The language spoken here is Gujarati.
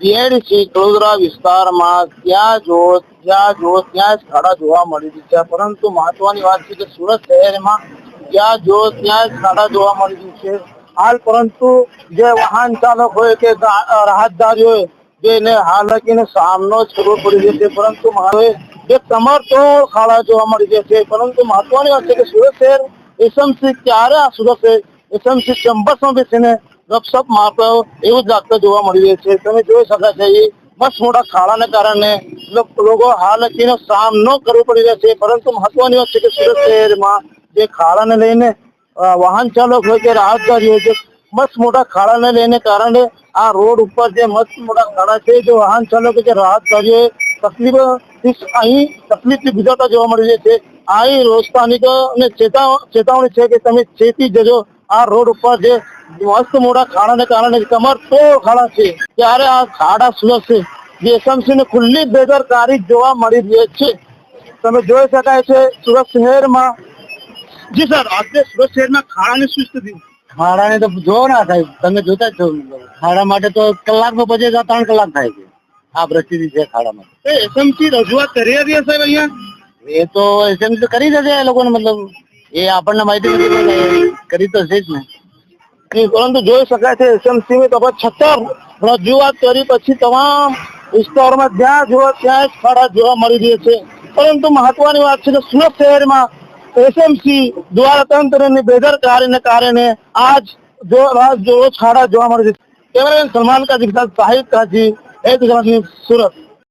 જીઆઈડીસી વડોદરા વિસ્તારમાં જ્યાં જો ત્યાં જ ખાડા જોવા મળી રહી છે, પરંતુ મહત્વની વાત છે કે સુરત શહેરમાં જ્યાં જો ત્યાં જ ખાડા જોવા મળી રહી છે હાલ. પરંતુ જે વાહન ચાલક હોય કે રાહતદારી હોય જેને હાલાકીનો સામનો જ કરવો પડી રહ્યો છે, પરંતુ જે કમર તોડ ખાડા જોવા મળી રહ્યા છે. પરંતુ મહત્વની વાત છે કે સુરત શહેર એસએમસી ક્યારે આ સુરત શહેર એસએમસી ચેમ્બર્સમાં બેસીને ગપસપ મારતો એવું જ લાગતું જોવા મળી રહ્યું છે. તમે જોઈ શકાય છે બસ મોટા ખાડાને કારણે લોકો હાલાકીનો સામનો કરવો પડી રહ્યો છે. પરંતુ મહત્વની વાત છે કે સુરત શહેરમાં જે ખાડાને લઈને વાહન ચાલક હોય કે રાહતદારી હોય છે, મસ્ત મોટા ખાડાને લઈને કારણે આ રોડ ઉપર જે મસ્ત મોટા ખાડા છે, જો વાહન ચાલકો કે રાહતદારીઓ તકલીફથી ગુજરતા જોવા મળી રહી છે. અહીં રોજ સ્થાનિકોને ચેતવણી છે કે તમે ચેતી જજો. આ રોડ ઉપર જે મસ્ત મોટા ખાડાને કારણે કમર તોડ ખાડા છે, ત્યારે આ ખાડા સુરક્ષે જે એસએમસી ને ખુલ્લી બેદરકારી જોવા મળી રહી છે. તમે જોઈ શકાય છે સુરત શહેરમાં. જી સર, આજે સુરત શહેરમાં ખાડાની શું સ્થિતિ? ખાડાને તો જો ના થાય, તમે જોતા જ છો. ખાડા માટે તો કલાકમાં 3 કલાક થાય છે. આ પરિસ્થિતિ છે ખાડા માટે. એસએમસી રજૂઆત કરી હતી સાહેબ અહીંયા? એ તો એસએમસી કરી જશે એ લોકોને, મતલબ એ આપણને માહિતી નથી કરી તો છે જ ને. પરંતુ જોઈ શકાય છે એસએમસી છતાં રજૂઆત કરી પછી તમામ વિસ્તારોમાં જ્યાં જુઓ ત્યાં જ ખાડા જોવા મળી રહ્યા છે. પરંતુ મહત્વની વાત છે કે સુરત શહેરમાં એસએમસી દ્વારા તંત્રની બેદરકારીને કારણે આજ ખાડા જોવા મળી છે. કેમેરામેન સલમાન કાજી સાહિદ કાજી, સુરત.